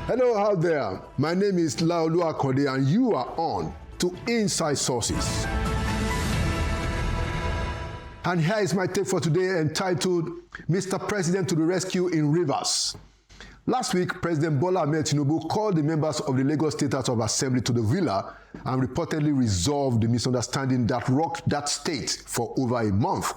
Hello out there, my name is Laolu Akode and you are on to Inside Sources. And here is my take for today entitled, Mr. President to the Rescue in Rivers. Last week, President Bola Ahmed Tinubu called the members of the Lagos State House of Assembly to the villa and reportedly resolved the misunderstanding that rocked that state for over a month.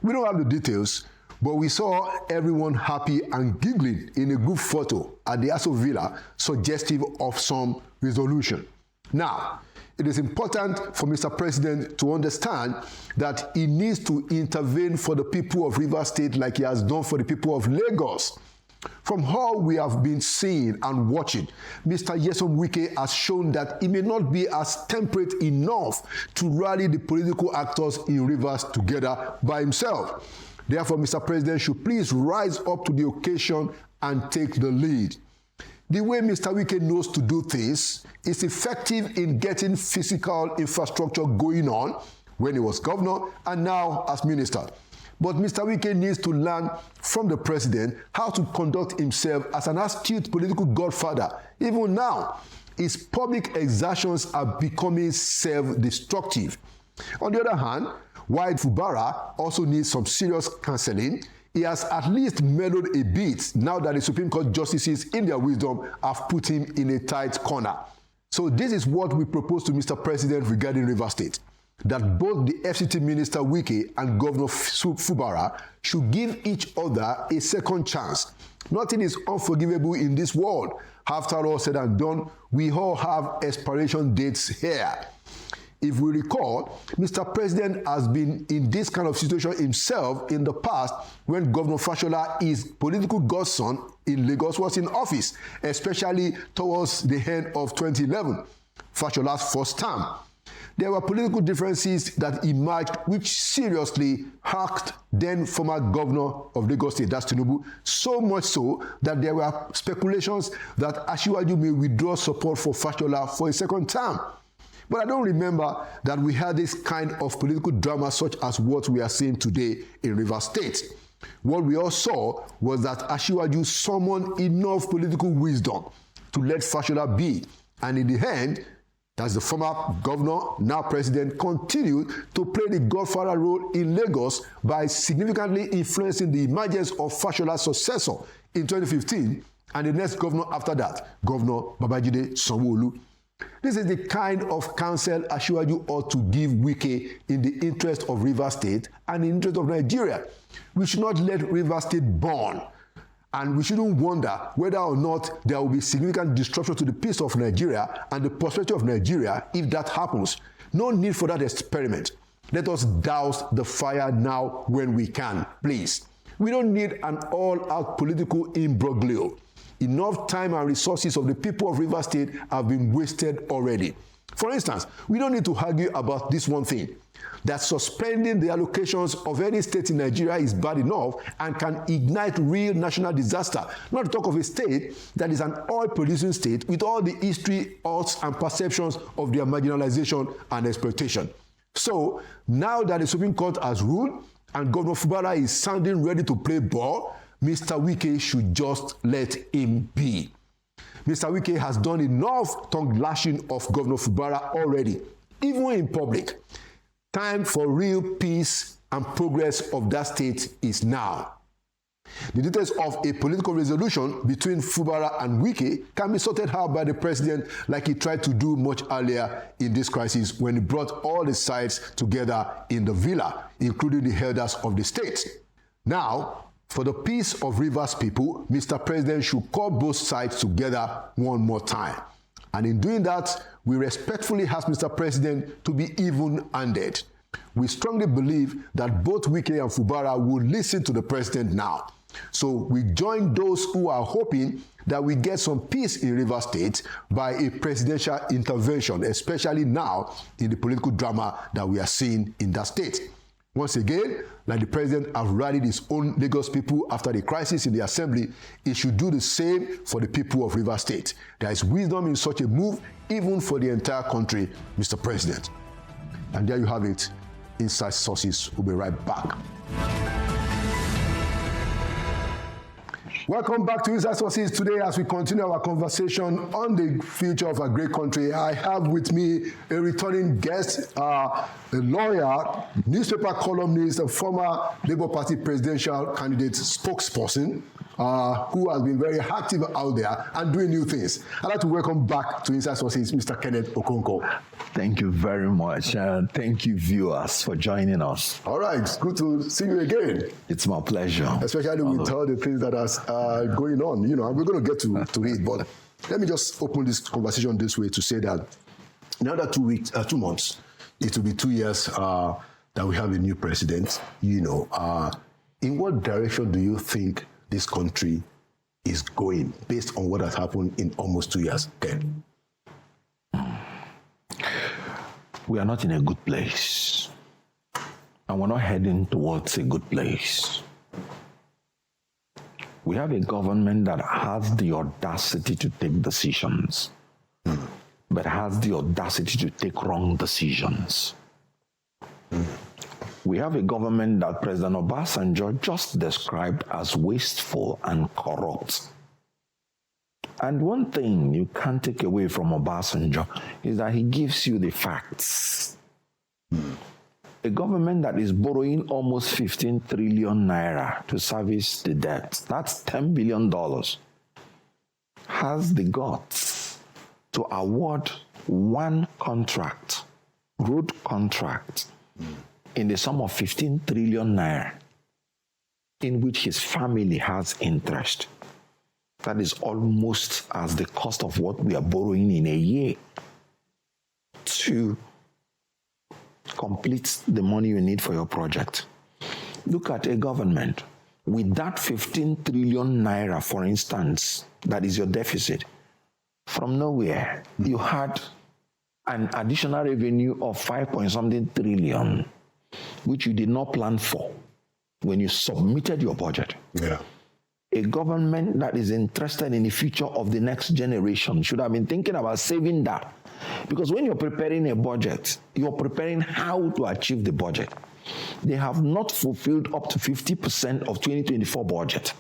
We don't have the details, but we saw everyone happy and giggling in a group photo at the Aso Villa, suggestive of some resolution. Now, it is important for Mr. President to understand that he needs to intervene for the people of Rivers State like he has done for the people of Lagos. From all we have been seeing and watching, Mr. Nyesom Wike has shown that he may not be as temperate enough to rally the political actors in Rivers together by himself. Therefore, Mr. President should please rise up to the occasion and take the lead. The way Mr. Wike knows to do things is effective in getting physical infrastructure going on when he was governor and now as minister. But Mr. Wike needs to learn from the president how to conduct himself as an astute political godfather. Even now, his public exertions are becoming self-destructive. On the other hand, while Fubara also needs some serious counseling, he has at least mellowed a bit now that the Supreme Court justices, in their wisdom, have put him in a tight corner. So this is what we propose to Mr. President regarding Rivers State, that both the FCT Minister Wike and Governor Fubara should give each other a second chance. Nothing is unforgivable in this world. After all said and done, we all have expiration dates here. If we recall, Mr. President has been in this kind of situation himself in the past when Governor Fashola, his political godson in Lagos, was in office, especially towards the end of 2011, Fashola's first term. There were political differences that emerged which seriously hurt then former governor of Lagos State, that's Tinubu, so much so that there were speculations that Asiwaju may withdraw support for Fashola for a second term. But I don't remember that we had this kind of political drama such as what we are seeing today in Rivers State. What we all saw was that Asiwaju summoned enough political wisdom to let Fashola be. And in the end, as the former governor, now president, continued to play the godfather role in Lagos by significantly influencing the emergence of Fashola's successor in 2015 and the next governor after that, Governor Babajide Sanwo-Olu. This is the kind of counsel Asiwaju ought to give Wike in the interest of Rivers State and in the interest of Nigeria. We should not let Rivers State burn. And we shouldn't wonder whether or not there will be significant disruption to the peace of Nigeria and the prosperity of Nigeria if that happens. No need for that experiment. Let us douse the fire now when we can, please. We don't need an all-out political imbroglio. Enough time and resources of the people of Rivers State have been wasted already. For instance, we don't need to argue about this one thing, that suspending the allocations of any state in Nigeria is bad enough and can ignite real national disaster, not to talk of a state that is an oil-producing state with all the history, odds, and perceptions of their marginalization and exploitation. So, now that the Supreme Court has ruled and Governor Fubara is sounding ready to play ball, Mr. Wike should just let him be. Mr. Wike has done enough tongue-lashing of Governor Fubara already, even in public. Time for real peace and progress of that state is now. The details of a political resolution between Fubara and Wike can be sorted out by the president like he tried to do much earlier in this crisis when he brought all the sides together in the villa, including the elders of the state. Now, for the peace of Rivers people, Mr. President should call both sides together one more time. And in doing that, we respectfully ask Mr. President to be even-handed. We strongly believe that both Wike and Fubara will listen to the president now. So we join those who are hoping that we get some peace in Rivers State by a presidential intervention, especially now in the political drama that we are seeing in that state. Once again, like the president has rallied his own Lagos people after the crisis in the assembly, he should do the same for the people of Rivers State. There is wisdom in such a move, even for the entire country, Mr. President. And there you have it. Inside Sources will be right back. Welcome back to Inside Sources today as we continue our conversation on the future of a great country. I have with me a returning guest, a lawyer, newspaper columnist, and former Labour Party presidential candidate spokesperson who has been very active out there and doing new things. I'd like to welcome back to Inside Sources, Mr. Kenneth Okonkwo. Thank you very much. Thank you, viewers, for joining us. All right, it's good to see you again. It's my pleasure. Especially with all the things that are going on. You know, we're going to get to it, but let me just open this conversation this way to say that in another 2 months, it will be 2 years that we have a new president. You know, in what direction do you think this country is going based on what has happened in almost 2 years? Ken? We are not in a good place, and we're not heading towards a good place. We have a government that has the audacity to take decisions, but has the audacity to take wrong decisions. We have a government that President Obasanjo just described as wasteful and corrupt. And one thing you can't take away from Obasanjo is that he gives you the facts. A government that is borrowing almost 15 trillion naira to service the debt, that's $10 billion, has the guts to award one contract, road contract, in the sum of 15 trillion naira, in which his family has interest. That is almost as the cost of what we are borrowing in a year to complete the money you need for your project. Look at a government with that 15 trillion naira, for instance, that is your deficit. From nowhere, you had an additional revenue of 5-point-something trillion, which you did not plan for when you submitted your budget. Yeah. A government that is interested in the future of the next generation should have been thinking about saving that. Because when you're preparing a budget, you're preparing how to achieve the budget. They have not fulfilled up to 50% of 2024 budget.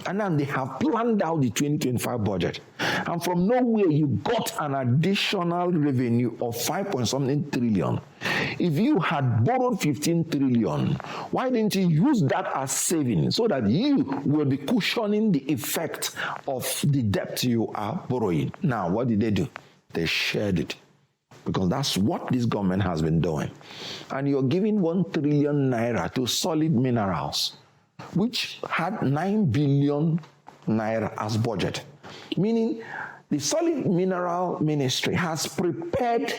And then they have planned out the 2025 budget. And from nowhere, you got an additional revenue of 5-point-something trillion. If you had borrowed 15 trillion, why didn't you use that as saving so that you will be cushioning the effect of the debt you are borrowing? Now, what did they do? They shared it. Because that's what this government has been doing. And you're giving 1 trillion naira to Solid Minerals, which had 9 billion naira as budget. Meaning the Solid Mineral Ministry has prepared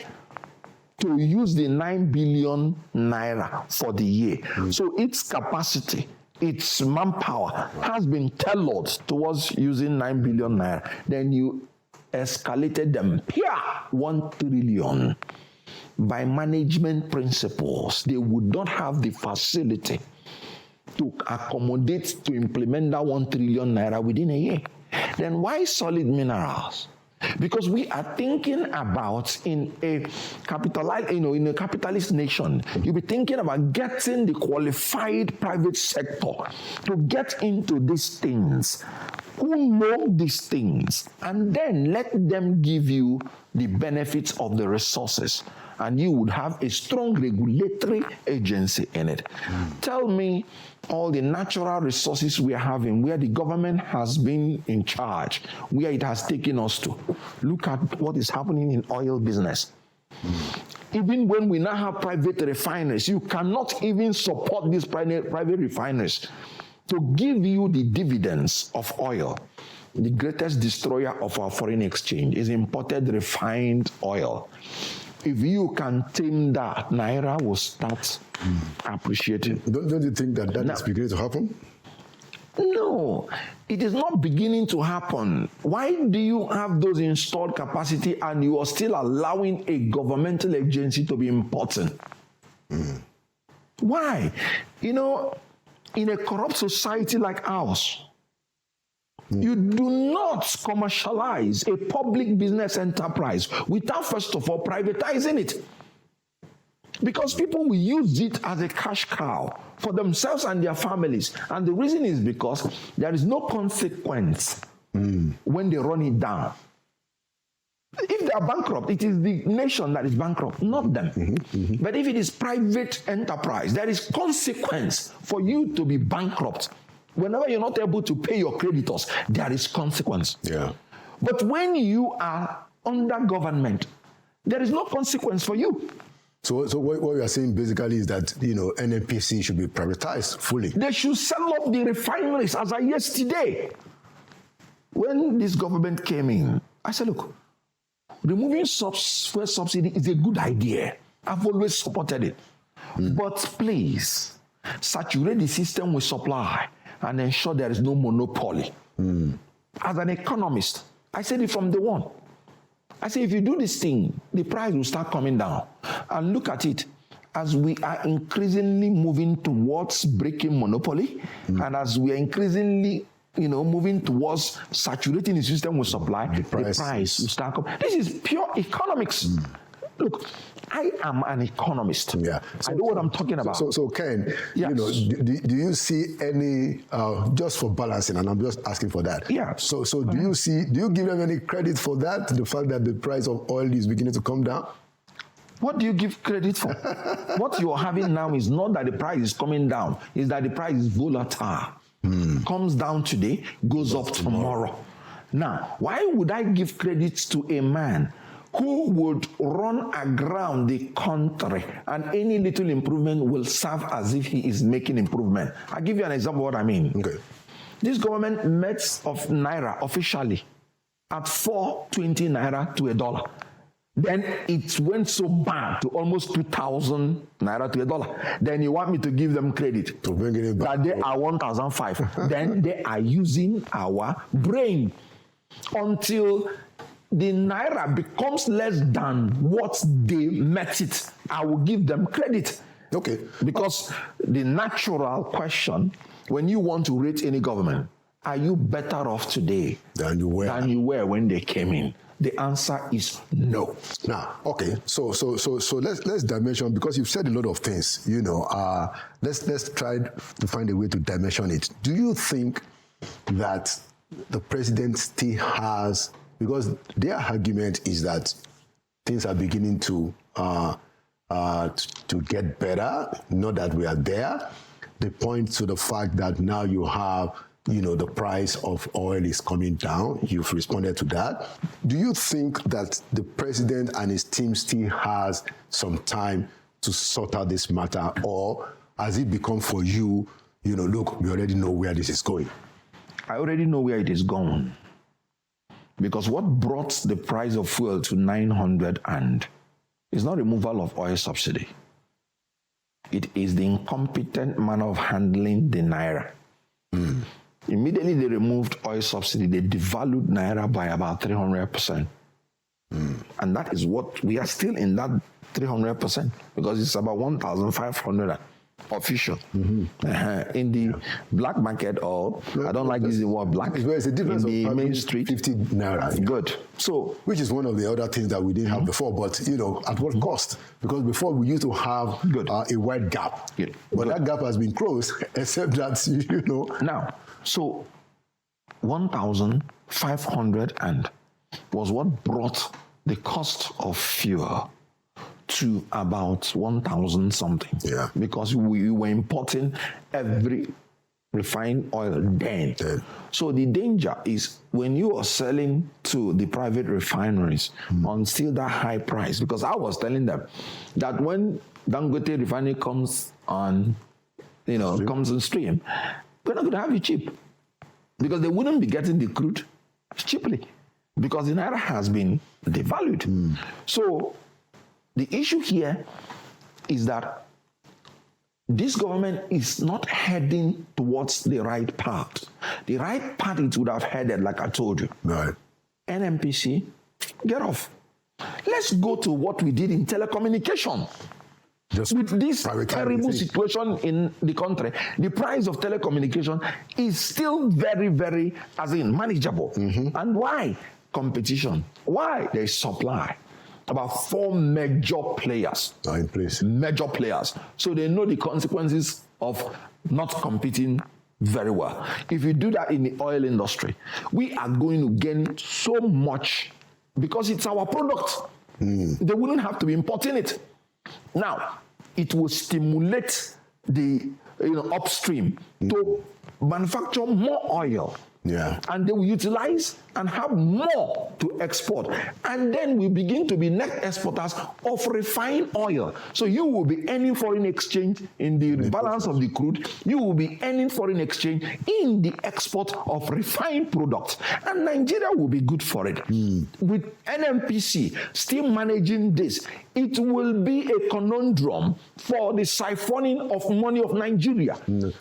to use the 9 billion naira for the year. So its capacity, its manpower has been tailored towards using 9 billion naira. Then you escalated them, 1 trillion. By management principles, they would not have the facility to accommodate, to implement that 1 trillion naira within a year. Then why Solid Minerals? Because we are thinking about in a capitalist nation, you'll be thinking about getting the qualified private sector to get into these things, who know these things, and then let them give you the benefits of the resources, and you would have a strong regulatory agency in it. Tell me all the natural resources we are having, where the government has been in charge, where it has taken us to. Look at what is happening in oil business. Even when we now have private refineries, you cannot even support these private refineries to give you the dividends of oil. The greatest destroyer of our foreign exchange is imported refined oil. If you can tame that, Naira will start appreciating. Don't you think that is beginning to happen? No, it is not beginning to happen. Why do you have those installed capacity and you are still allowing a governmental agency to be important? Why? You know, in a corrupt society like ours, you do not commercialize a public business enterprise without, first of all, privatizing it. Because people will use it as a cash cow for themselves and their families. And the reason is because there is no consequence when they run it down. If they are bankrupt, it is the nation that is bankrupt, not them. But if it is private enterprise, there is consequence for you to be bankrupt. Whenever you're not able to pay your creditors, there is consequence. Yeah. But when you are under government, there is no consequence for you. So what you are saying basically is that, NNPC should be privatized fully. They should sell off the refineries as of yesterday. When this government came in, I said, look, removing fuel subsidy is a good idea. I've always supported it. But please, saturate the system with supply and ensure there is no monopoly. As an economist, I said it from day one. I say, if you do this thing, the price will start coming down. And look at it, as we are increasingly moving towards breaking monopoly, and as we are increasingly, moving towards saturating the system with supply, the price will start coming. This is pure economics. Look, I am an economist. Yeah, I know what I'm talking about. So Ken, Yes. do you see any just for balancing? And I'm just asking for that. Yeah. So do you give them any credit for that? The fact that the price of oil is beginning to come down. What do you give credit for? What you're having now is not that the price is coming down; is that the price is volatile. Comes down today, goes up tomorrow. Now, why would I give credit to a man who would run aground the country and any little improvement will serve as if he is making improvement? I'll give you an example of what I mean. Okay. This government met of Naira officially at 420 Naira to $1. Then it went so bad to almost 2,000 Naira to $1. Then you want me to give them credit To bring it back. that they are 1,005. Then they are using our brain until the Naira becomes less than what they met it. I will give them credit. Okay. Because the natural question, when you want to rate any government, are you better off today Than you were when they came in? The answer is no. Now, okay, so let's dimension, because you've said a lot of things. Let's try to find a way to dimension it. Do you think that the president still has, because their argument is that things are beginning to get better, not that we are there. They point to the fact that now you have, the price of oil is coming down. You've responded to that. Do you think that the president and his team still has some time to sort out this matter, or has it become for you, look, we already know where this is going? I already know where it is going. Because what brought the price of fuel to 900 is not removal of oil subsidy. It is the incompetent manner of handling the Naira. Immediately they removed oil subsidy, they devalued Naira by about 300%. And that is what, we are still in that 300%, because it's about 1,500 official. In the black market, or I don't like using the word black, It's a difference in the of main street. 50 Naira. Good. So, which is one of the other things that we didn't have before, but at what cost? Because before we used to have a wide gap. Good. But Good. that gap has been closed, except that, Now, so 1,500 was what brought the cost of fuel to about 1,000 something. Yeah. Because we were importing every refined oil then. So the danger is when you are selling to the private refineries on still that high price, because I was telling them that when Dangote refinery comes on, comes on stream, we're not going to have it cheap, because they wouldn't be getting the crude cheaply, because the Naira has been devalued. So the issue here is that this government is not heading towards the right path. The right path it would have headed, like I told you. Right. NNPC, get off. Let's go to what we did in telecommunication. Just With this privatize terrible it. situation in the country, the price of telecommunication is still very, very, manageable. And why? Competition. Why? There is supply. about 4 major players. Are in place. Major players. So they know the consequences of not competing very well. If you do that in the oil industry, we are going to gain so much because it's our product. They wouldn't have to be importing it. Now, it will stimulate the upstream to manufacture more oil. Yeah. And they will utilize and have more to export. And then we begin to be net exporters of refined oil. So you will be earning foreign exchange in the balance of the crude. You will be earning foreign exchange in the export of refined products. And Nigeria will be good for it. With NNPC still managing this, it will be a conundrum for the siphoning of money of Nigeria.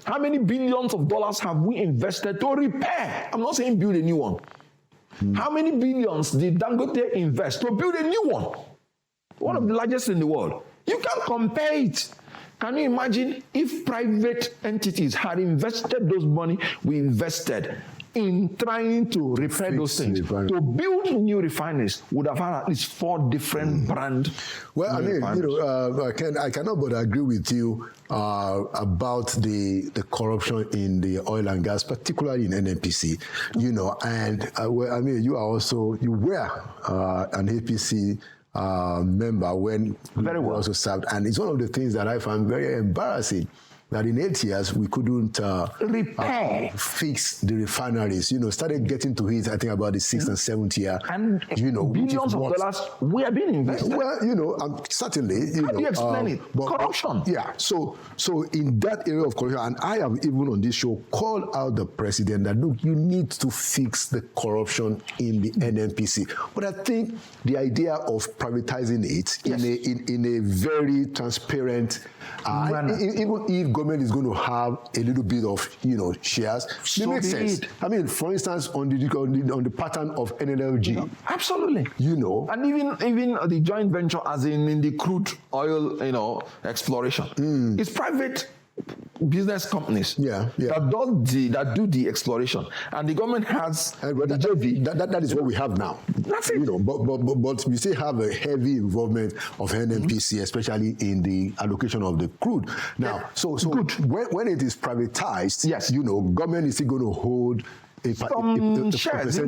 How many billions of dollars have we invested to repair? I'm not saying build a new one. How many billions did Dangote invest to build a new one? One of the largest in the world. You can't compare it. Can you imagine if private entities had invested those money we invested in trying to repair those things? To build new refineries would have had at least 4 different brand. Well, I mean, I cannot but agree with you about the corruption in the oil and gas, particularly in NNPC. And you were an APC member when very well also served, and it's one of the things that I found very embarrassing. That in 8 years we couldn't repair, fix the refineries. Started getting to it, I think, about the 6th and 7th year. And billions of dollars were being invested. Well, certainly. How do you explain it? Corruption. Yeah. So in that area of corruption, and I have even on this show called out the president that look, you need to fix the corruption in the NNPC. But I think the idea of privatizing it in a very transparent, even if government is going to have a little bit of shares, it makes sense. I mean, for instance, on the pattern of NLLG, absolutely. And even the joint venture, as in the crude oil, exploration, it's private business companies that do the exploration, and the government has the JV. That is what we have now. That's it. But we still have a heavy involvement of NNPC, especially in the allocation of the crude. Now, so good. When it is privatized, government is still going to hold some shares, but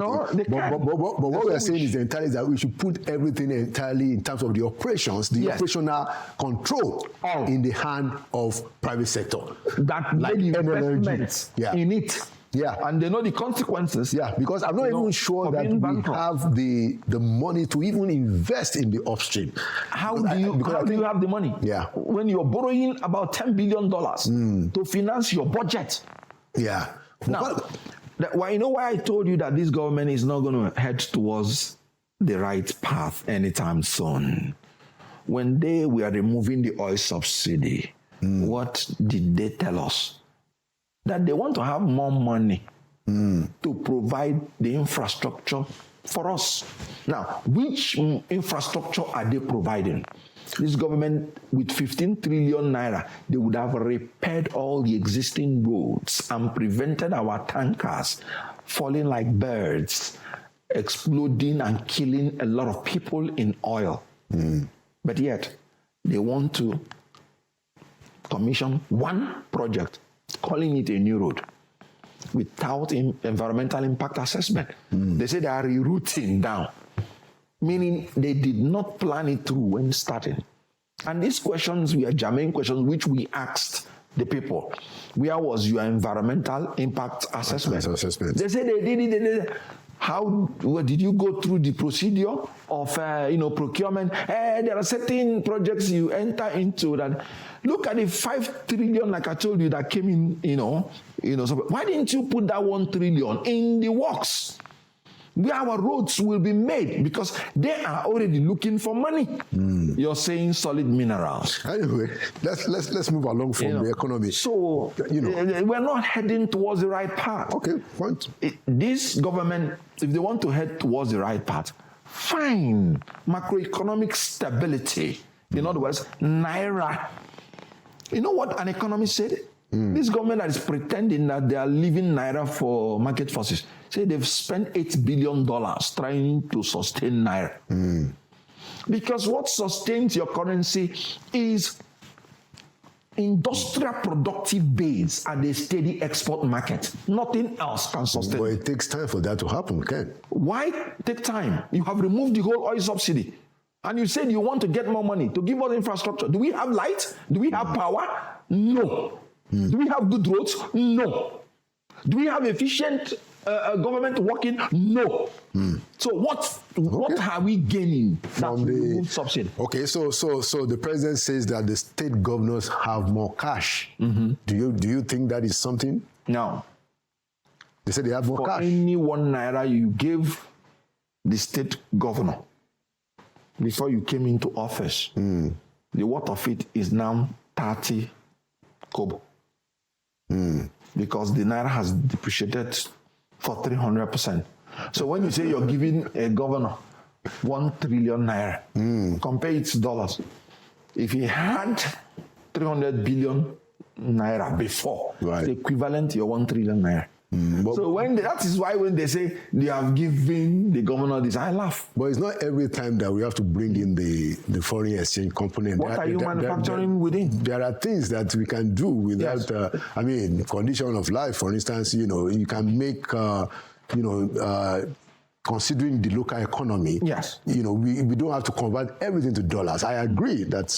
what we are saying is entirely that we should put everything entirely in terms of the operations, the operational control in the hand of private sector. That like investments in it. Yeah. And they know the consequences. Yeah, because I'm not even sure that we have the money to even invest in the upstream. How do you have the money? Yeah. When you're borrowing about $10 billion to finance your budget. Yeah. Now, why I told you that this government is not going to head towards the right path anytime soon. When they were removing the oil subsidy, what did they tell us? That they want to have more money to provide the infrastructure for us. Now, which infrastructure are they providing? This government, with 15 trillion naira, they would have repaired all the existing roads and prevented our tankers falling like birds, exploding and killing a lot of people in oil. But yet, they want to commission one project, calling it a new road, without environmental impact assessment. They say they are rerouting down, meaning they did not plan it through when starting. And these questions were germane questions which we asked the people. Where was your environmental impact assessment? They said they did it. How did you go through the procedure of procurement? There are certain projects you enter into that. Look at the 5 trillion, like I told you, that came in. So why didn't you put that 1 trillion in the works, where our roads will be made, because they are already looking for money? You're saying solid minerals. Anyway, let's move along from the economy. So we're not heading towards the right path. Okay, point. This government, if they want to head towards the right path, fine. Macroeconomic stability. In other words, naira. You know what an economist said? This government that is pretending that they are leaving naira for market forces, say they've spent $8 billion trying to sustain naira. Because what sustains your currency is industrial productive base and a steady export market. Nothing else can sustain. But it takes time for that to happen, Ken. Why take time? You have removed the whole oil subsidy. And you said you want to get more money to give us infrastructure. Do we have light? Do we have power? No. Do we have good roads? No. Do we have efficient government working? No. So what are we gaining from the removed subsidy? Okay, so the president says that the state governors have more cash. Do you think that is something? No. They said they have more For cash. any 1 naira you give the state governor before you came into office, the worth of it is now 30 kobo. Because the naira has depreciated for 300%. So when you say you're giving a governor 1 trillion naira, compare it to dollars. If he had 300 billion naira before, Right. it's equivalent to your 1 trillion naira. So that is why when they say they have given the governor this, I laugh. But it's not every time that we have to bring in the foreign exchange component. What are you manufacturing within? There are things that we can do without, condition of life, for instance, you can make, considering the local economy, Yes. we don't have to convert everything to dollars. I agree that,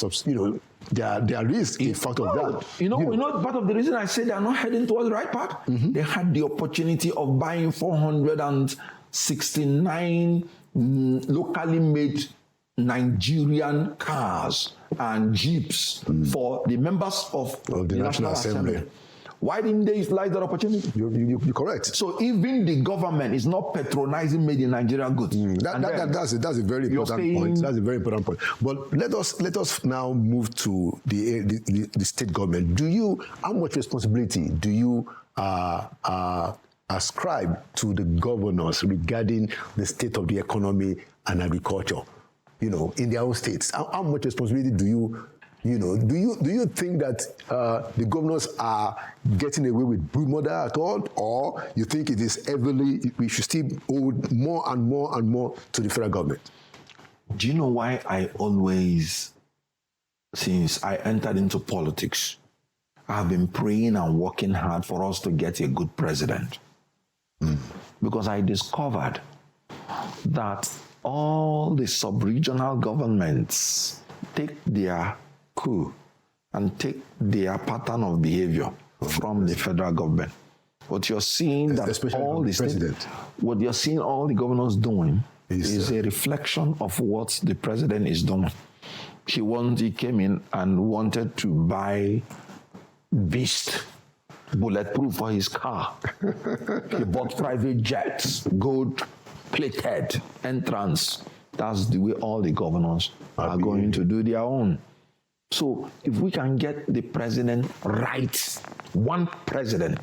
there is a fact of that. You know, part of the reason I say they are not heading towards the right path, they had the opportunity of buying 469 locally made Nigerian cars and jeeps for the members of the National Assembly. Why didn't they utilize that opportunity? You're correct. So even the government is not patronizing made in Nigeria goods. That's a very important point. That's a very important point. But let us now move to the state government. How much responsibility do you ascribe to the governors regarding the state of the economy and agriculture? In their own states. How much responsibility do you think that the governors are getting away with blue murder at all, or you think it is we should still owe more and more and more to the federal government? Do you know why I always, since I entered into politics, I've been praying and working hard for us to get a good president? Because I discovered that all the sub-regional governments take their coup and take their pattern of behavior from the federal government. What you're seeing that especially all the president. what you're seeing all the governors doing is a reflection of what the president is doing. He came in and wanted to buy Beast bulletproof for his car. He bought private jets, gold plated entrance. That's the way all the governors are going to do their own. So if we can get the president right, one president,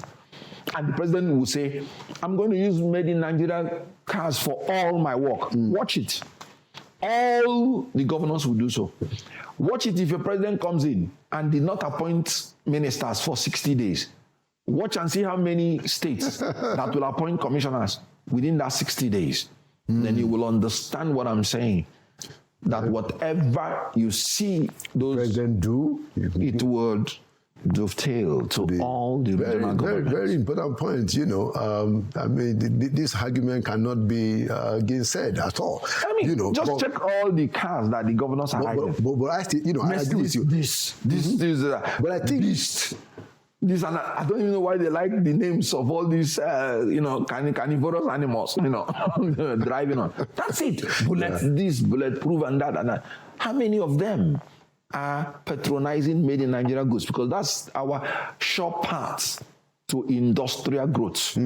and the president will say, I'm going to use made in Nigeria cars for all my work. Watch it. All the governors will do so. Watch it if your president comes in and did not appoint ministers for 60 days. Watch and see how many states that will appoint commissioners within that 60 days. Then you will understand what I'm saying. That whatever you see those president do, it would dovetail to all the regional governments. Very important point. This argument cannot be gainsaid at all. Check all the cars that the governors are hiding. But I still, I agree with you. This, but I think this, and I don't even know why they like the names of all these, carnivorous animals, driving on. That's it. This, bulletproof, and that, and that. How many of them are patronizing made in Nigeria goods? Because that's our sure path to industrial growth.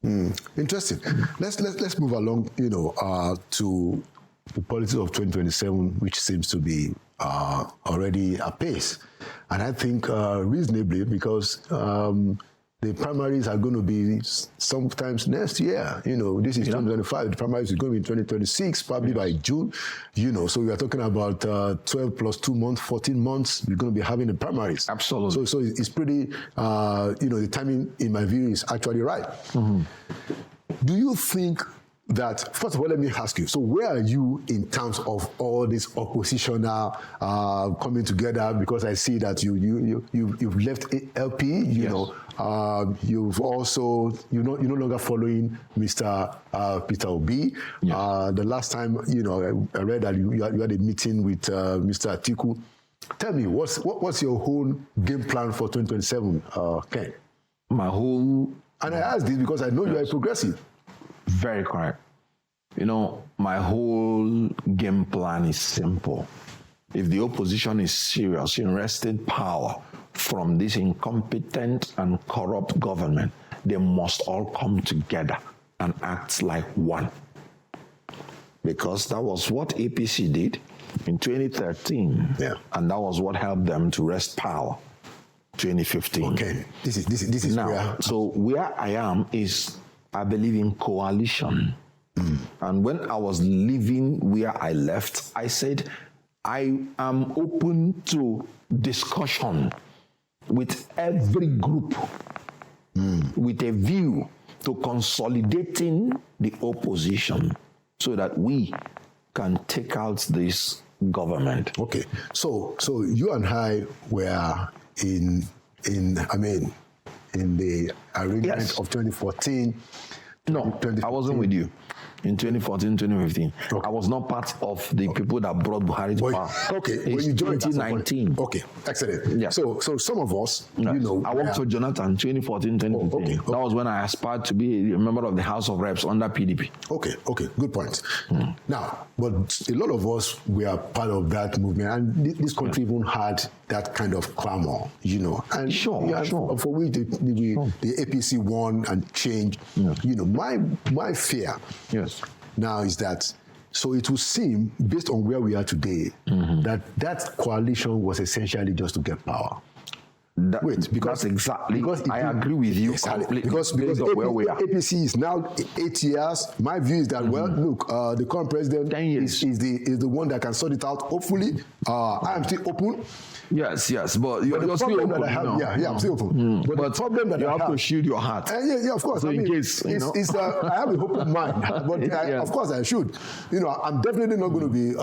Interesting. Let's move along, to the politics of 2027, which seems to be already apace. And I think reasonably, because the primaries are going to be sometimes next year. This is 2025. The primaries is going to be in 2026, probably by June. So we are talking about 12 plus 2 months, 14 months. We're going to be having the primaries. Absolutely. So it's pretty, the timing, in my view, is actually right. Do you think that, first of all, let me ask you, so where are you in terms of all this oppositional coming together? Because I see that you've left LP, you know, you've also, you're no longer following Mr. Peter Obi. Yes. The last time, you know, I read that you had a meeting with Mr. Atiku. Tell me, what's your whole game plan for 2027, Ken? My whole... And I ask this because I know you are a progressive. Very correct. You know, my whole game plan is simple. If the opposition is serious in wresting power from this incompetent and corrupt government, they must all come together and act like one. Because that was what APC did in 2013. Yeah. And that was what helped them to wrest power 2015. Okay. This is now, where... So where I am is, I believe in coalition. And when I was leaving where I left, I said, I am open to discussion with every group with a view to consolidating the opposition so that we can take out this government. Okay. So you and I were in the arrangement of 2014. No, I wasn't with you. In 2014, 2015. Okay. I was not part of the people that brought Buhari to power. Okay, when you joined 2019. Okay, excellent. Yeah. So some of us, yes. You know. I worked for Jonathan 2014, 2015. Okay. That was when I aspired to be a member of the House of Reps under PDP. Okay, good point. Now, but a lot of us were part of that movement, and this country even had that kind of clamor, you know. And sure. For which the APC won and changed. Yes. You know, my fear. Yes. Now is that, so it would seem, based on where we are today, that coalition was essentially just to get power. Because I agree with you completely. Because where we are. APC is now 8 years. My view is that look, the current president is the one that can sort it out. Hopefully, I am still open. Yes, but you're still open. I'm still open. But the problem that you have to shield your heart. Yeah, of course. So in case, I have a open mind, but of course I should. You know, I'm definitely not going to be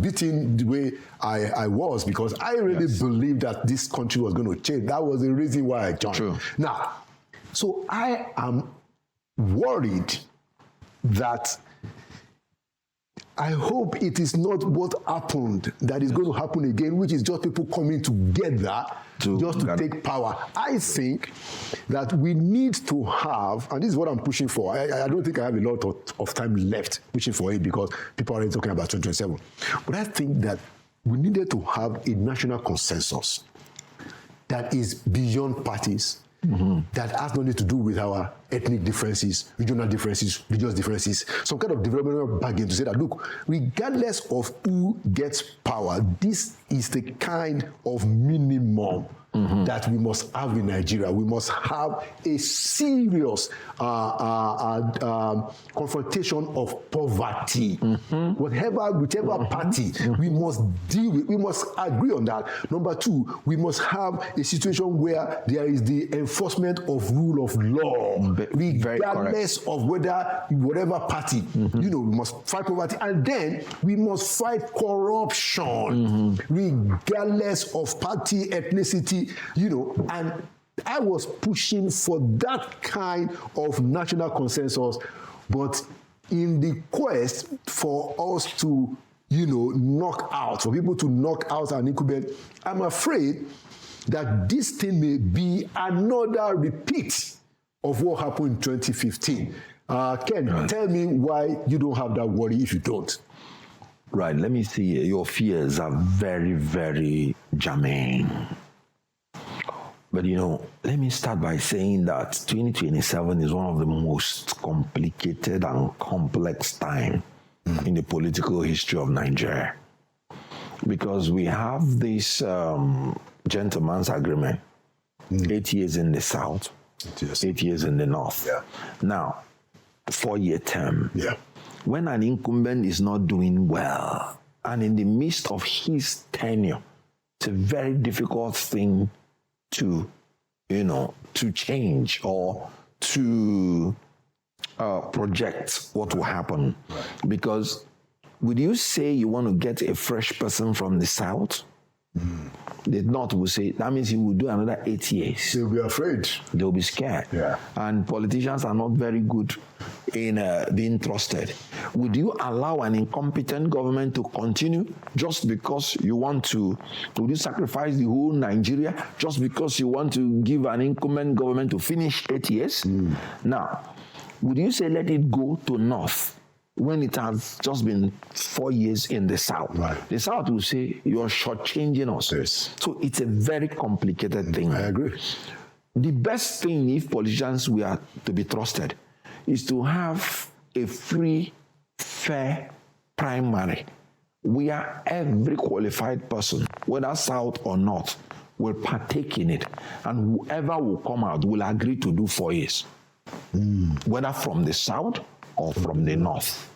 beaten the way I was, because I really believe that this country was going to change. That was the reason why I joined. True. Now, so I am worried that I hope it is not what happened that is going to happen again, which is just people coming together to take power. I think that we need to have, and this is what I'm pushing for. I don't think I have a lot of time left pushing for it, because people are already talking about 2027. But I think that we needed to have a national consensus that is beyond parties, that has nothing to do with our ethnic differences, regional differences, religious differences, some kind of developmental bargain to say that, look, regardless of who gets power, this is the kind of minimum that we must have in Nigeria. We must have a serious confrontation of poverty. Whichever party, we must deal with, we must agree on that. Number two, we must have a situation where there is the enforcement of rule of law, regardless of whatever party. You know, we must fight poverty, and then we must fight corruption, regardless of party, ethnicity, you know. And I was pushing for that kind of national consensus, but in the quest for us to, you know, for people to knock out an incumbent, I'm afraid that this thing may be another repeat of what happened in 2015. Ken, tell me why you don't have that worry if you don't. Right, let me see. Your fears are very, very germane. But, you know, let me start by saying that 2027 is one of the most complicated and complex time in the political history of Nigeria. Because we have this gentleman's agreement, 8 years in the South, 8 years in the North. Yeah. Now, 4-year term. Yeah. When an incumbent is not doing well, and in the midst of his tenure, it's a very difficult thing to, you know, to change or to project what will happen. Because would you say you want to get a fresh person from the South? The North will say, that means he will do another 8 years. They'll be afraid. They'll be scared. Yeah. And politicians are not very good in being trusted. Would you allow an incompetent government to continue just because you want to? Would you sacrifice the whole Nigeria just because you want to give an incumbent government to finish 8 years? Now, would you say let it go to North when it has just been 4 years in the South? Right. The South will say, you're shortchanging us. Yes. So it's a very complicated thing. I agree. The best thing, if politicians were to be trusted, is to have a free, fair primary where every qualified person, whether South or North, will partake in it. And whoever will come out will agree to do 4 years, whether from the South or from the North.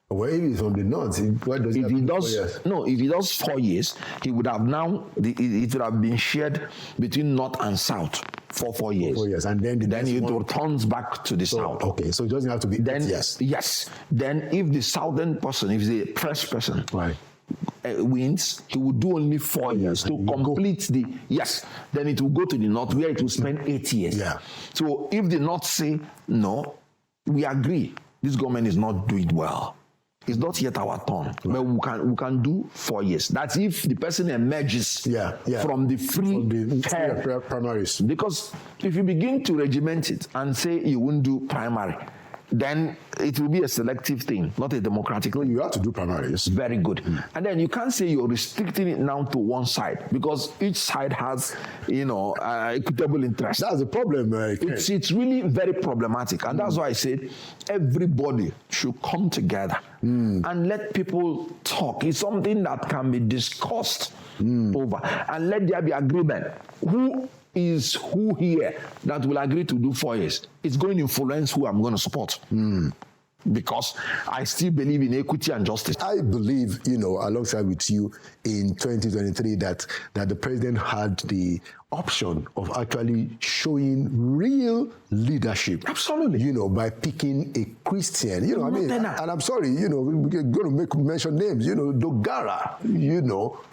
Well, if he's from the North, why does If he does 4 years? no, if he does 4 years, he would have now it would have been shared between North and South for 4 years. 4 years, and then Then it returns back to the South. Okay, so it doesn't have to be 8 years. Yes. Then if the Southern person, if the fresh person, Right. wins, he will do only 4 years to complete the Then it will go to the North where it will spend 8 years. Yeah. So if the North say no, we agree this government is not doing well. It's not yet our turn, but we can do 4 years. That's if the person emerges from the free fair primaries. Because if you begin to regiment it and say you won't do primary, then it will be a selective thing, not a democratic thing. You have to do primaries. Very good. And then you can't say you're restricting it now to one side, because each side has, equitable interest. That's the problem. It's really very problematic. And that's why I said everybody should come together and let people talk. It's something that can be discussed over. And let there be agreement. Who is who here that will agree to do 4 years? It's going to influence who I'm going to support. Because I still believe in equity and justice. I believe, alongside with you in 2023 that the president had the option of actually showing real leadership. Absolutely. By picking a Christian. And I'm sorry, we're going to mention names, Dogara,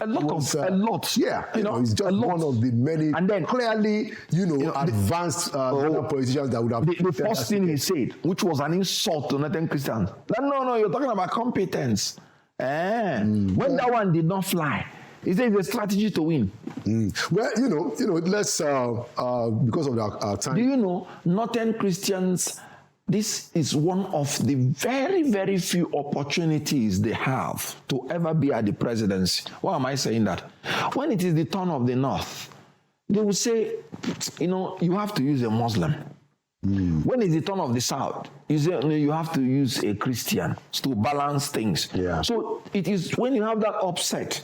A lot. Yeah, he's just one of the many and then, clearly, advanced politicians that would have... The first thing he said, which was an insult to Nathan Christians, no, you're talking about competence. When that one did not fly, he said it's a strategy to win. Well, let's, because of our time. Do you know, Northern Christians, this is one of the very, very few opportunities they have to ever be at the presidency. Why am I saying that? When it is the turn of the North, they will say, you have to use a Muslim. When it's the turn of the South, you say you have to use a Christian to balance things. Yeah. So it is when you have that upset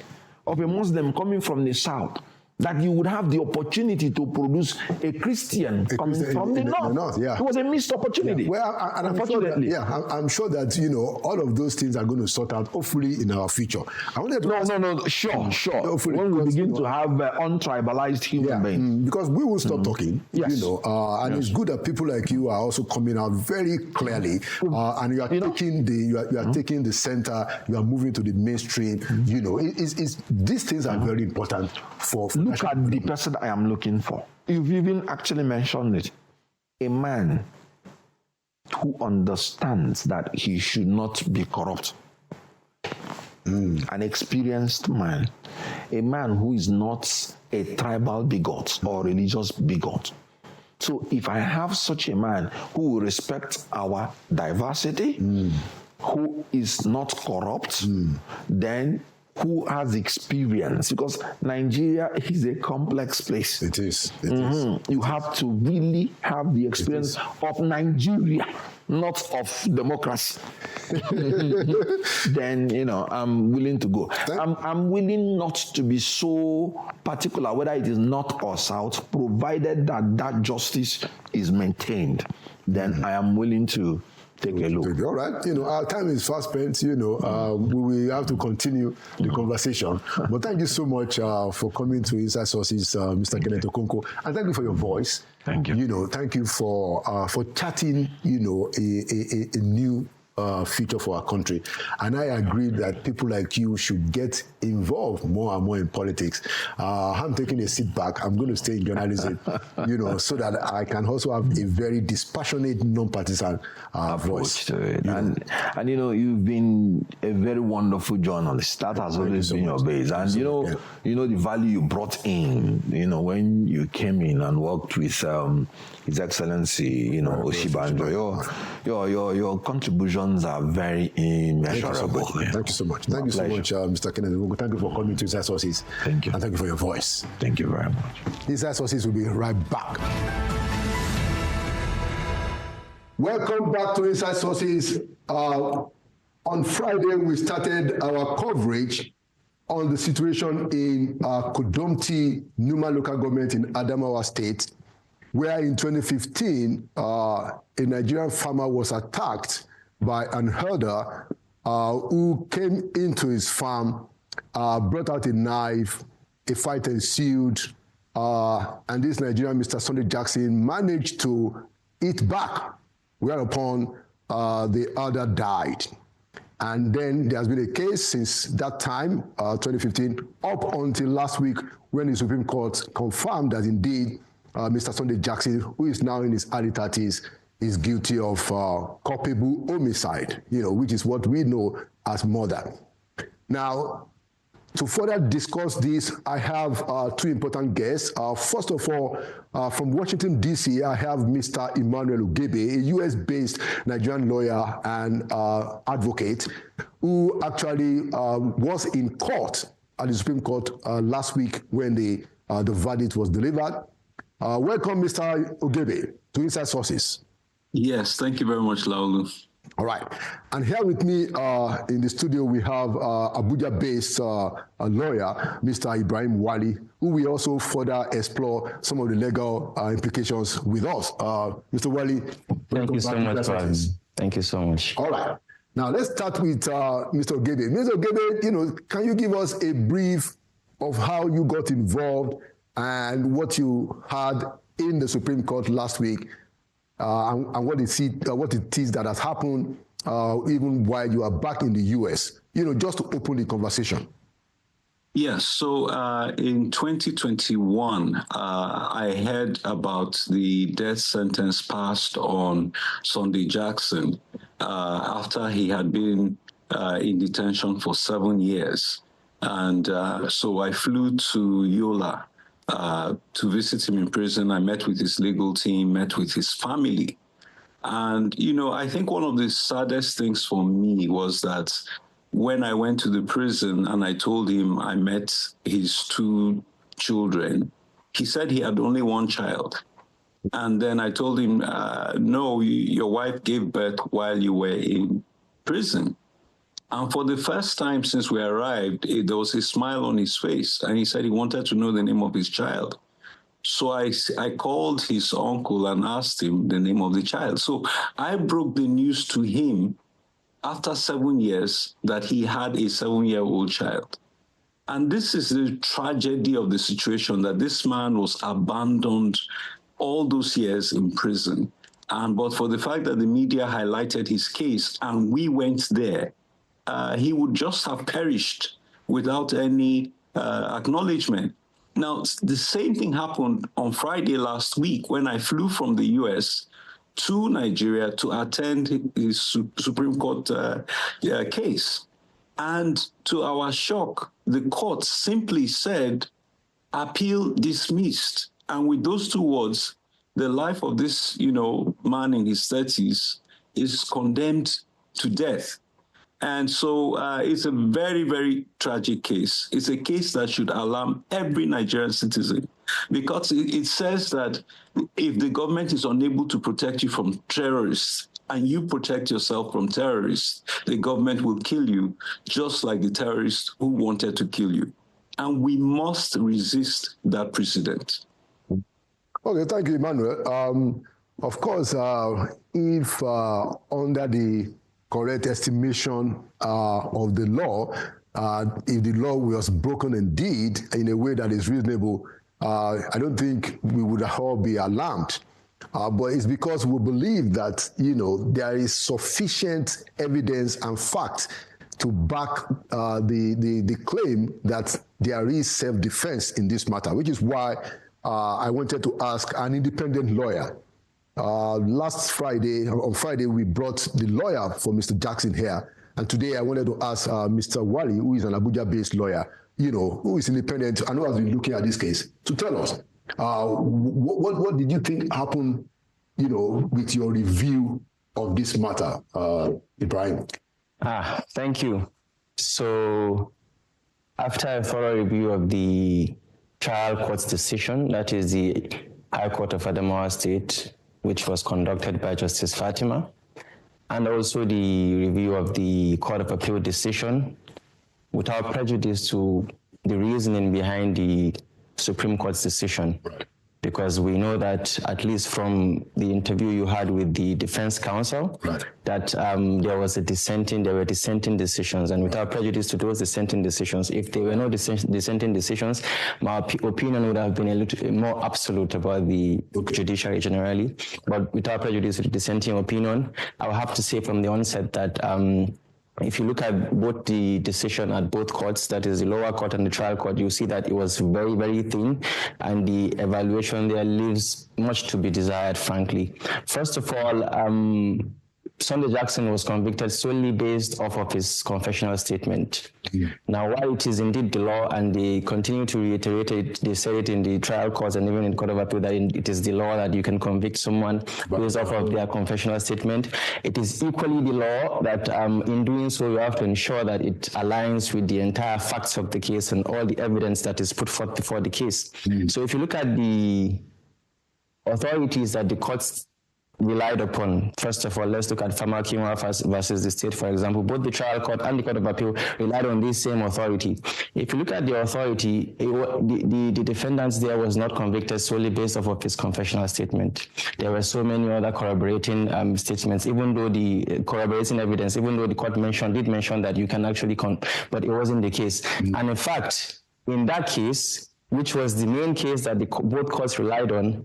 of a Muslim coming from the South that you would have the opportunity to produce a Christian coming from the North. Yeah. It was a missed opportunity. Yeah. Well, and unfortunately, I'm sure that all of those things are going to sort out hopefully in our future. I wanted to Sure. When we begin to have untribalized human beings, because we will stop talking. Yes. And it's good that people like you are also coming out very clearly, and you are taking taking the center. You are moving to the mainstream. These things are very important for. Look at the person I am looking for. You've even actually mentioned it. A man who understands that he should not be corrupt. An experienced man. A man who is not a tribal bigot or religious bigot. So if I have such a man who will respect our diversity, who is not corrupt, then who has experience, because Nigeria is a complex place. It is. You have to really have the experience of Nigeria, not of democracy. Then, I'm willing to go. I'm willing not to be so particular whether it is North or South, provided that justice is maintained. Then I am willing to take a look. All right. Our time is fast spent. We will have to continue the conversation. But thank you so much for coming to Inside Sources, Mr. Kenneth Okonkwo. And thank you for your voice. Thank you. Thank you for chatting, a new future for our country. And I agree that people like you should get involved more and more in politics. I'm taking a seat back. I'm going to stay in journalism, so that I can also have a very dispassionate, non-partisan voice to it. And you've been a very wonderful journalist. That has always been your base. And the value you brought in, when you came in and worked with His Excellency, Oshibanjo, your contributions are very immeasurable. Thank you so much. Thank you so much, Mr. Kenneth. Thank you for coming to Inside Sources. Thank you. And thank you for your voice. Thank you very much. Inside Sources will be right back. Welcome back to Inside Sources. On Friday, we started our coverage on the situation in Kudomti, Numa local government in Adamawa State, where in 2015, a Nigerian farmer was attacked by an herder who came into his farm, brought out a knife, a fight ensued, and this Nigerian, Mr. Sunday Jackson, managed to hit back, whereupon the herder died. And then there has been a case since that time, 2015, up until last week, when the Supreme Court confirmed that indeed Mr. Sunday Jackson, who is now in his early 30s, is guilty of culpable homicide, which is what we know as murder. Now, to further discuss this, I have two important guests. First of all, from Washington, D.C., I have Mr. Emmanuel Ugebe, a U.S.-based Nigerian lawyer and advocate, who actually was in court at the Supreme Court last week when the verdict was delivered. Welcome, Mr. Ugebe, to Inside Sources. Yes, thank you very much, Laulu. All right. And here with me in the studio, we have Abuja-based lawyer, Mr. Ibrahim Wali, who will also further explore some of the legal implications with us. Mr. Wali, thank you so much, Thank you so much. All right. Now, let's start with Mr. Ugebe. Mr. Ugebe, can you give us a brief of how you got involved and what you had in the Supreme Court last week? And what it is that has happened even while you are back in the U.S., just to open the conversation. Yes, so in 2021, I heard about the death sentence passed on Sunday Jackson after he had been in detention for 7 years. And so I flew to Yola to visit him in prison. I met with his legal team, met with his family. And, I think one of the saddest things for me was that when I went to the prison and I told him I met his 2 children, he said he had only 1 child. And then I told him, no, your wife gave birth while you were in prison. And for the first time since we arrived, there was a smile on his face. And he said he wanted to know the name of his child. So I called his uncle and asked him the name of the child. So I broke the news to him after 7 years that he had a 7-year-old child. And this is the tragedy of the situation, that this man was abandoned all those years in prison. But for the fact that the media highlighted his case and we went there, he would just have perished without any acknowledgement. Now, the same thing happened on Friday last week when I flew from the U.S. to Nigeria to attend his Supreme Court case. And to our shock, the court simply said, appeal dismissed. And with those 2 words, the life of this, man in his 30s is condemned to death. And so it's a very, very tragic case. It's a case that should alarm every Nigerian citizen, because it says that if the government is unable to protect you from terrorists and you protect yourself from terrorists, the government will kill you, just like the terrorists who wanted to kill you. And we must resist that precedent. Okay, thank you, Emmanuel. Of course, if under the correct estimation of the law, if the law was broken indeed in a way that is reasonable, I don't think we would all be alarmed. But it's because we believe that, there is sufficient evidence and fact to back the claim that there is self-defense in this matter, which is why I wanted to ask an independent lawyer. Last Friday, on Friday, we brought the lawyer for Mr. Jackson here. And today I wanted to ask Mr. Wali, who is an Abuja-based lawyer, who is independent and who has been looking at this case, to tell us what did you think happened, with your review of this matter, Ibrahim? Thank you. So after a thorough review of the trial court's decision, that is the High Court of Adamawa State, which was conducted by Justice Fatima, and also the review of the Court of Appeal decision, without prejudice to the reasoning behind the Supreme Court's decision. Right. Because we know that, at least from the interview you had with the defense counsel, right, that there were dissenting decisions, and without prejudice to those dissenting decisions, if there were no dissenting decisions, my opinion would have been a little more absolute about the judiciary generally. But without prejudice to the dissenting opinion, I will have to say from the onset that if you look at both the decision at both courts, that is the lower court and the trial court, you see that it was very, very thin, and the evaluation there leaves much to be desired, frankly. First of all, Sunday Jackson was convicted solely based off of his confessional statement. Yeah. Now, while it is indeed the law, and they continue to reiterate it, they said it in the trial courts and even in Court of Appeal that it is the law that you can convict someone based off of their confessional statement. It is equally the law that in doing so, you have to ensure that it aligns with the entire facts of the case and all the evidence that is put forth before the case. So if you look at the authorities that the courts relied upon, first of all, let's look at Farmer Kinwa versus the state, for example. Both the trial court and the Court of Appeal relied on this same authority. If you look at the authority, the defendants there was not convicted solely based off of his confessional statement. There were so many other corroborating statements, even though the corroborating evidence, even though the court did mention that you can actually, but it wasn't the case. And in fact, in that case, which was the main case that both courts relied on,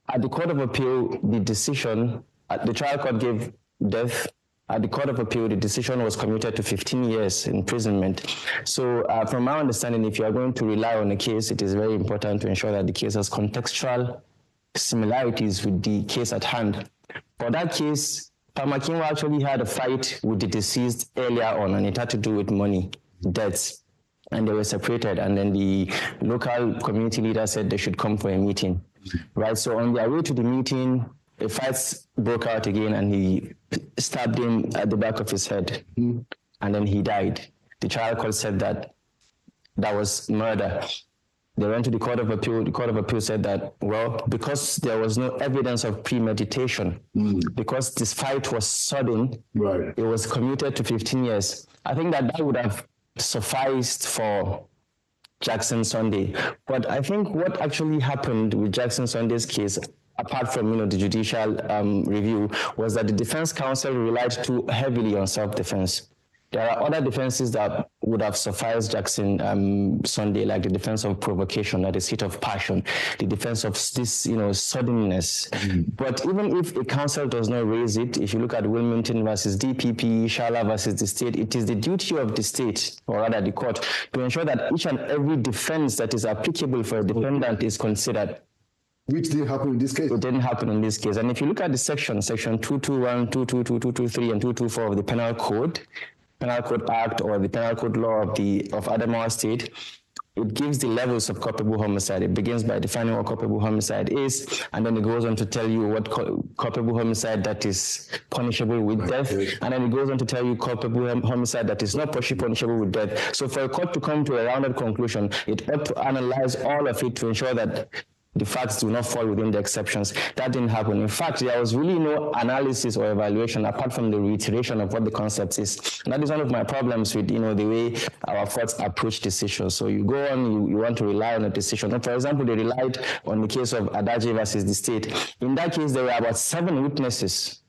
at the Court of Appeal, the decision, the trial court gave death. At the Court of Appeal, the decision was commuted to 15 years imprisonment. So from my understanding, if you are going to rely on a case, it is very important to ensure that the case has contextual similarities with the case at hand. For that case, Farmer Kinwa actually had a fight with the deceased earlier on, and it had to do with money, debts, and they were separated. And then the local community leader said they should come for a meeting. Right, so on their way to the meeting, a fight broke out again, and he stabbed him at the back of his head, and then he died. The trial court said that was murder. They went to the Court of Appeal. The Court of Appeal said that, well, because there was no evidence of premeditation, because this fight was sudden, right, it was commuted to 15 years. I think that would have sufficed for Jackson Sunday. But I think what actually happened with Jackson Sunday's case, apart from the judicial review, was that the defense counsel relied too heavily on self-defense. There are other defenses that would have sufficed Jackson Sunday, like the defense of provocation, that is heat of passion, the defense of this, suddenness. But even if a counsel does not raise it, if you look at Wilmington versus DPP, Shala versus the state, it is the duty of the state, or rather the court, to ensure that each and every defense that is applicable for a defendant is considered. Which didn't happen in this case. It didn't happen in this case. And if you look at the section 221, 222, 223, and 224 of the Penal Code Act, or the Penal Code Law of Adamawa State, it gives the levels of culpable homicide. It begins by defining what culpable homicide is, and then it goes on to tell you what culpable homicide that is punishable with death, and then it goes on to tell you culpable homicide that is not punishable with death. So for a court to come to a rounded conclusion, it ought to analyze all of it to ensure that the facts do not fall within the exceptions. That didn't happen. In fact, there was really no analysis or evaluation apart from the reiteration of what the concept is. And that is one of my problems with, the way our courts approach decisions. So you go on, you want to rely on a decision. For example, they relied on the case of Adaji versus the state. In that case, there were about 7 witnesses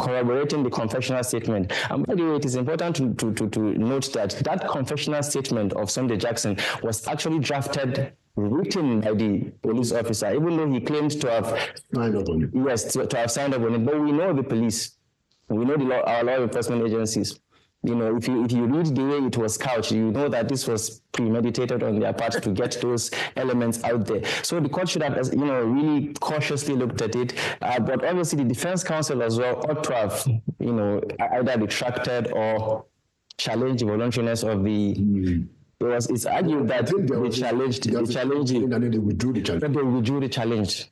corroborating the confessional statement. And by the way, it is important to note that confessional statement of Sunday Jackson was actually written by the police officer, even though he claimed to have signed up on it. Yes, to have signed up on it. But we know the police, we know our law enforcement agencies. If you read the way it was couched, you know that this was premeditated on their part to get those elements out there. So the court should have, really cautiously looked at it. But obviously, the defense counsel as well ought to have, either retracted or challenged the voluntariness of the. It's argued that they challenged it. And then they withdrew the challenge. But they withdrew the challenge.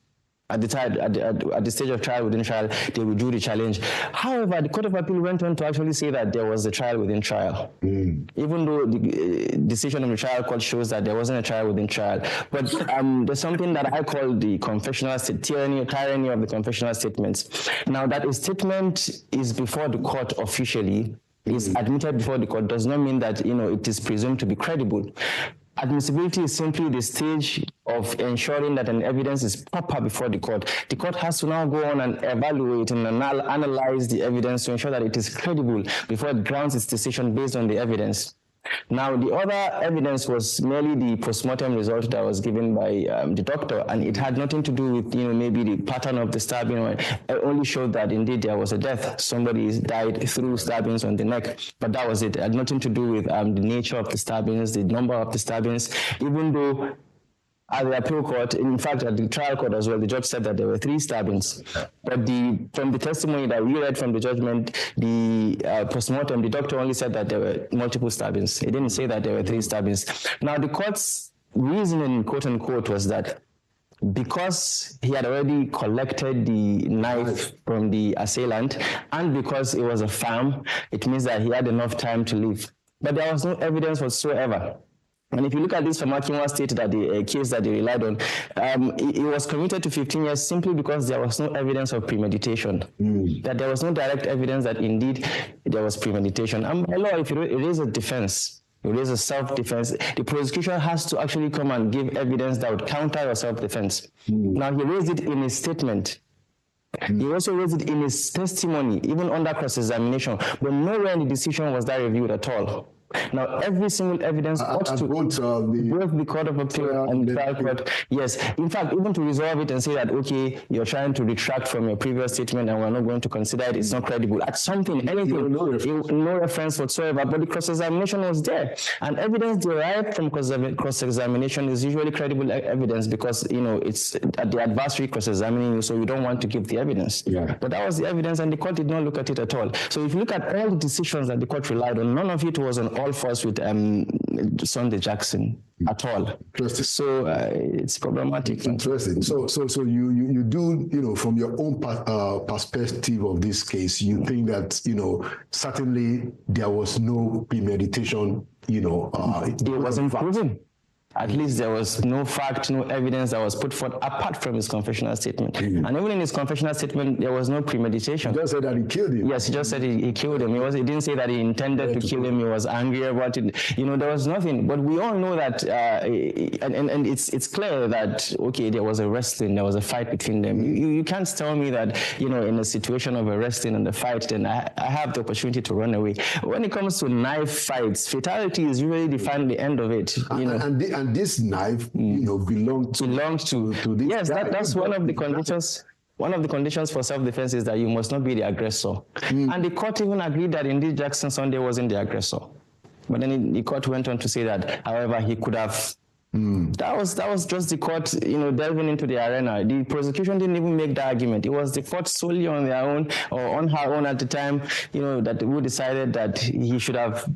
At the stage of trial within trial, they withdrew the challenge. However, the Court of Appeal went on to actually say that there was a trial within trial, even though the decision of the trial court shows that there wasn't a trial within trial. But there's something that I call the confessional tyranny of the confessional statements. Now, that a statement is before the court officially, is admitted before the court, does not mean that it is presumed to be credible. Admissibility is simply the stage of ensuring that an evidence is proper before the court. The court has to now go on and evaluate and analyze the evidence to ensure that it is credible before it grounds its decision based on the evidence. Now, the other evidence was merely the postmortem result that was given by the doctor, and it had nothing to do with, maybe the pattern of the stabbing. It only showed that indeed there was a death. Somebody died through stabbings on the neck, but that was it. It had nothing to do with the nature of the stabbings, the number of the stabbings, even though at the appeal court, in fact, at the trial court as well, the judge said that there were 3 stabbings. But from the testimony that we read from the judgment, the postmortem, the doctor only said that there were multiple stabbings. He didn't say that there were 3 stabbings. Now, the court's reasoning, quote unquote, was that because he had already collected the knife from the assailant and because it was a farm, it means that he had enough time to leave. But there was no evidence whatsoever. And if you look at this Famakinwa state, that the case that they relied on, it was commuted to 15 years simply because there was no evidence of premeditation. That there was no direct evidence that indeed there was premeditation. And by law, if it is a defense, it is a self-defense, the prosecution has to actually come and give evidence that would counter your self-defense. Now, he raised it in his statement. He also raised it in his testimony, even under cross-examination, but nowhere in the decision was that reviewed at all. Now, every single evidence ought to both the Court of Appeal and the trial court. Yes, in fact, even to resolve it and say that, okay, you're trying to retract from your previous statement and we're not going to consider it, it's not credible. At something, anything, no reference whatsoever, but the cross-examination was there. And evidence derived from cross-examination is usually credible evidence because, it's at the adversary cross-examining you, so you don't want to give the evidence. But that was the evidence and the court did not look at it at all. So if you look at all the decisions that the court relied on, none of it was on all fours with Sunday Jackson at all. So it's problematic. Interesting. So you do, from your own perspective of this case, you think that, certainly there was no premeditation, it wasn't proven. At least there was no fact, no evidence that was put forth apart from his confessional statement. And even in his confessional statement, there was no premeditation. He just said that he killed him. Yes, he just said he killed him. He didn't say that he intended to kill him. He was angry about it. There was nothing. But we all know that, and it's clear that, okay, there was a wrestling, there was a fight between them. You can't tell me that, in a situation of a wrestling and a fight, then I have the opportunity to run away. When it comes to knife fights, fatality is usually defined the end of it. And this knife, belongs to this. Yes, that's one of the conditions. One of the conditions for self-defense is that you must not be the aggressor. And the court even agreed that indeed Jackson Sunday wasn't the aggressor. But then the court went on to say that, however, he could have. That was just the court, delving into the arena. The prosecution didn't even make that argument. It was the court solely on their own or on her own at the time, that who decided that he should have.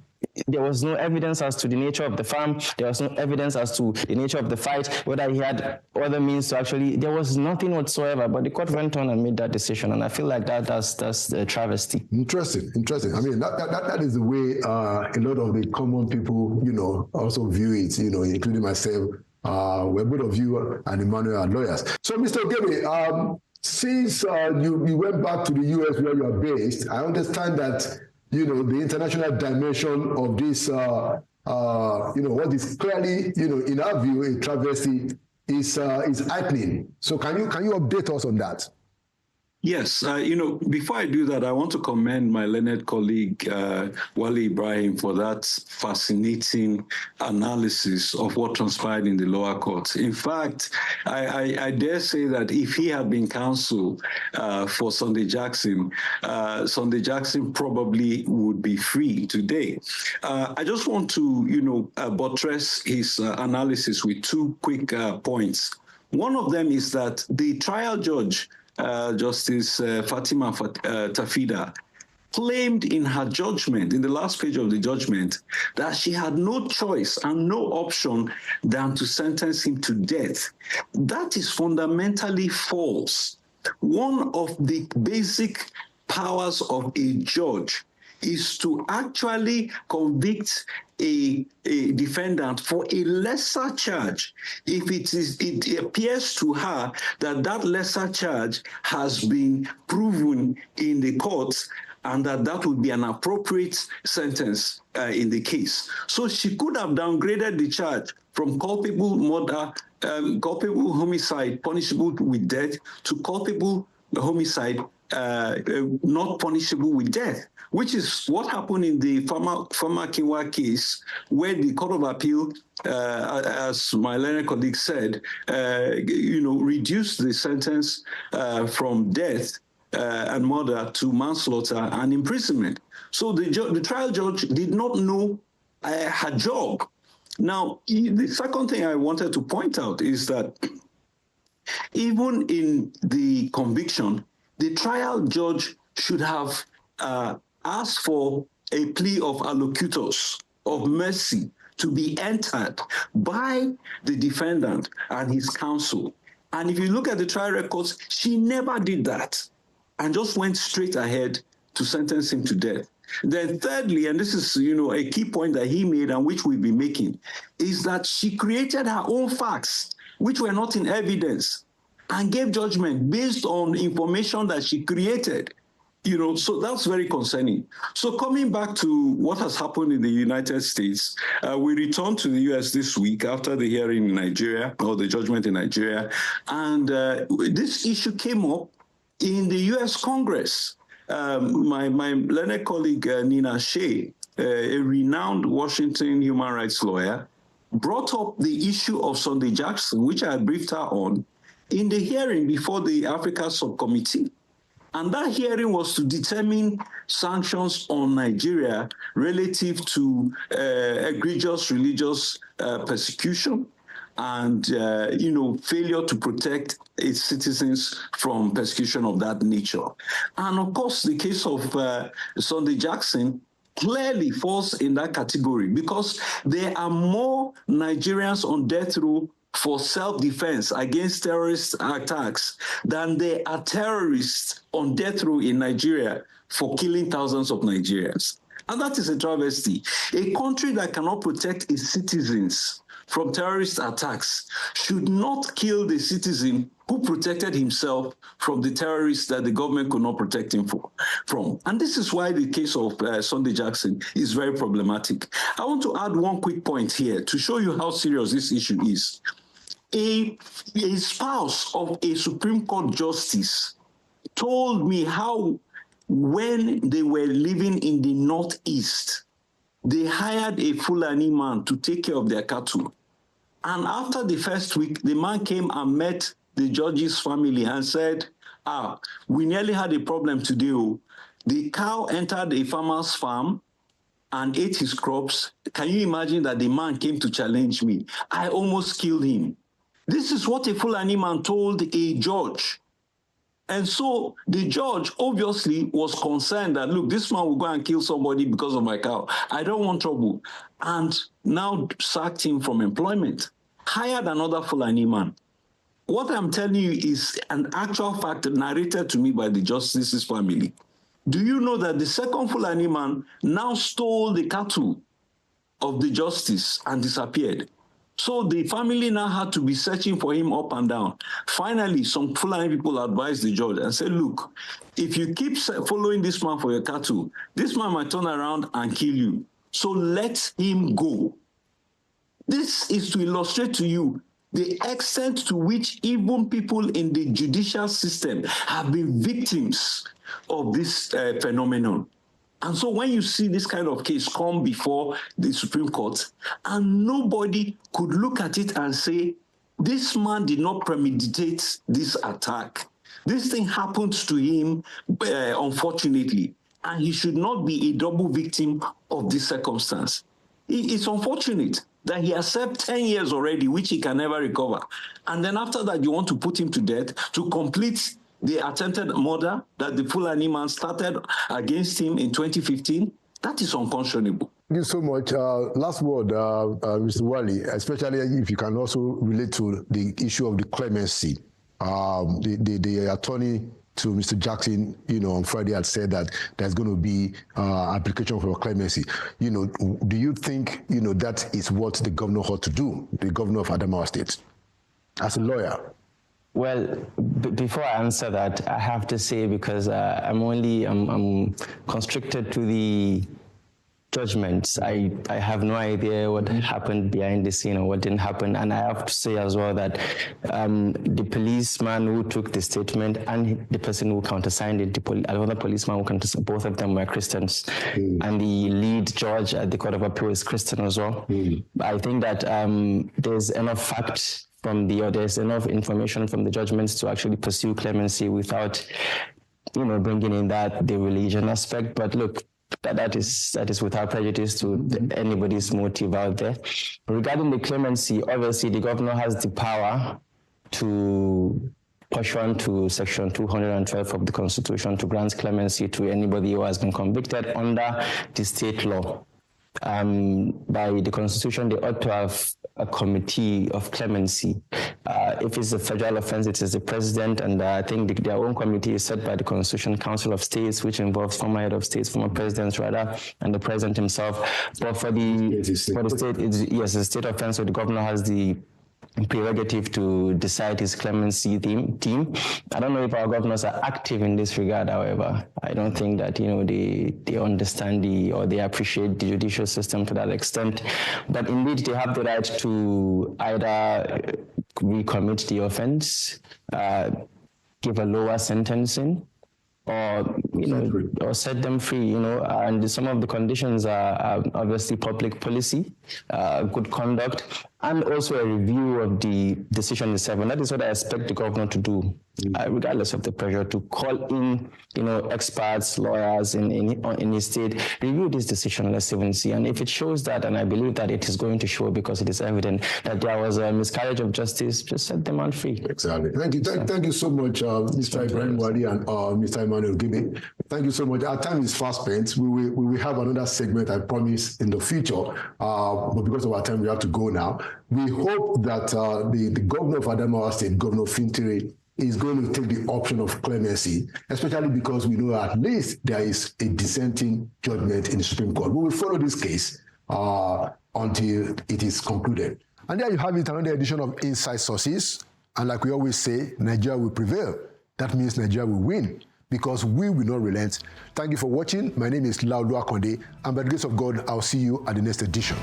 There was no evidence as to the nature of the farm. There was no evidence as to the nature of the fight, whether he had other means to actually. There was nothing whatsoever. But the court went on and made that decision, and I feel like that's a travesty. Interesting. I mean, that is the way a lot of the common people, also view it. Including myself. where both of you and Emmanuel are lawyers. So, Mr. Ogebe, since you went back to the U.S. where you are based, I understand that, you know, the international dimension of this, you know, what is clearly, you know, in our view, a travesty is heightening. So can you update us on that? Yes, you know, before I do that, I want to commend my learned colleague, Wali Ibrahim, for that fascinating analysis of what transpired in the lower court. In fact, I dare say that if he had been counsel for Sunday Jackson probably would be free today. I just want to, you know, buttress his analysis with two quick points. One of them is that the trial judge, Justice Fatima Tafida, claimed in her judgment, in the last page of the judgment, that she had no choice and no option than to sentence him to death. That is fundamentally false. One of the basic powers of a judge is to actually convict a defendant for a lesser charge if it appears to her that lesser charge has been proven in the courts and that would be an appropriate sentence in the case. So she could have downgraded the charge from culpable murder, culpable homicide punishable with death, to culpable homicide not punishable with death, which is what happened in the Farmer Kinwa case, where the Court of Appeal, as my learned colleague said, you know, reduced the sentence from death and murder to manslaughter and imprisonment. So the trial judge did not know her job. Now, the second thing I wanted to point out is that even in the conviction, the trial judge should have asked for a plea of allocutus, of mercy, to be entered by the defendant and his counsel. And if you look at the trial records, she never did that and just went straight ahead to sentence him to death. Then thirdly, and this is, you know, a key point that he made and which we'll be making, is that she created her own facts, which were not in evidence, and gave judgment based on information that she created. You know, so that's very concerning. So coming back to what has happened in the United States, we returned to the U.S. this week after the hearing in Nigeria, or the judgment in Nigeria, and this issue came up in the U.S. Congress. My learned colleague, Nina Shea, a renowned Washington human rights lawyer, brought up the issue of Sunday Jackson, which I had briefed her on, in the hearing before the Africa Subcommittee. And that hearing was to determine sanctions on Nigeria relative to egregious religious persecution and, you know, failure to protect its citizens from persecution of that nature. And of course, the case of Sunday Jackson clearly falls in that category because there are more Nigerians on death row for self-defense against terrorist attacks than there are terrorists on death row in Nigeria for killing thousands of Nigerians. And that is a travesty. A country that cannot protect its citizens from terrorist attacks should not kill the citizen who protected himself from the terrorists that the government could not protect him from. And this is why the case of Sunday Jackson is very problematic. I want to add one quick point here to show you how serious this issue is. A spouse of a Supreme Court justice told me how when they were living in the Northeast, they hired a Fulani man to take care of their cattle. And after the first week, the man came and met the judge's family and said, we nearly had a problem today. The cow entered a farmer's farm and ate his crops. Can you imagine that the man came to challenge me? I almost killed him. This is what a Fulani man told a judge. And so the judge obviously was concerned that, look, this man will go and kill somebody because of my cow. I don't want trouble. And now sacked him from employment, hired another Fulani man. What I'm telling you is an actual fact narrated to me by the justice's family. Do you know that the second Fulani man now stole the cattle of the justice and disappeared? So the family now had to be searching for him up and down. Finally, some Fulani people advised the judge and said, look, if you keep following this man for your cattle, this man might turn around and kill you. So let him go. This is to illustrate to you the extent to which even people in the judicial system have been victims of this phenomenon. And so when you see this kind of case come before the Supreme Court, and nobody could look at it and say, this man did not premeditate this attack. This thing happened to him, unfortunately, and he should not be a double victim of this circumstance. It's unfortunate that he has served 10 years already, which he can never recover. And then after that, you want to put him to death to complete the attempted murder that the Fulani man started against him in 2015. That is unconscionable. Thank you so much. Last word, Mr. Wali, especially if you can also relate to the issue of the clemency. The attorney to Mr. Jackson, on Friday had said that there's going to be application for clemency. Do you think, that is what the governor ought to do, the governor of Adamawa State, as a lawyer? Well, before I answer that, I have to say, because I'm constricted to the judgments. I have no idea what happened behind the scene or what didn't happen. And I have to say as well that the policeman who took the statement and the person who countersigned it, another policeman who countersigned, both of them were Christians. And the lead judge at the Court of Appeal is Christian as well. I think that there's enough facts there's enough information from the judgments to actually pursue clemency without, bringing in the religion aspect. But look, that is without prejudice to anybody's motive out there. Regarding the clemency, obviously the governor has the power to pursuant to Section 212 of the Constitution to grant clemency to anybody who has been convicted under the state law. By the Constitution, they ought to have a committee of clemency. If it's a federal offense, it is the president, and I think their own committee is set by the Constitution Council of States, which involves former head of states, former presidents rather, and the president himself. But for the state, it's a state offense, so the governor has the prerogative to decide his clemency team. I don't know if our governors are active in this regard, however. I don't think that, they understand or they appreciate the judicial system to that extent. But indeed, they have the right to either recommit the offense, give a lower sentencing, or or set them free, and some of the conditions are obviously public policy, good conduct, and also a review of the decision itself. And that is what I expect the governor to do, regardless of the pressure, to call in, experts, lawyers in his state, review this decision, let's even see. And if it shows that, and I believe that it is going to show because it is evident that there was a miscarriage of justice, just set them on free. Exactly. Thank you. Thank you so much, Mr. Ibrahim Wali and Mr. Emmanuel Gibe. Thank you so much. Our time is fast spent. We will have another segment, I promise, in the future. But because of our time, we have to go now. We hope that the governor of Adamawa State, Governor Fintiri, is going to take the option of clemency, especially because we know at least there is a dissenting judgment in the Supreme Court. We will follow this case until it is concluded. And there you have it, another edition of Inside Sources. And like we always say, Nigeria will prevail. That means Nigeria will win, because we will not relent. Thank you for watching. My name is Laulu Akonde, and by the grace of God, I'll see you at the next edition.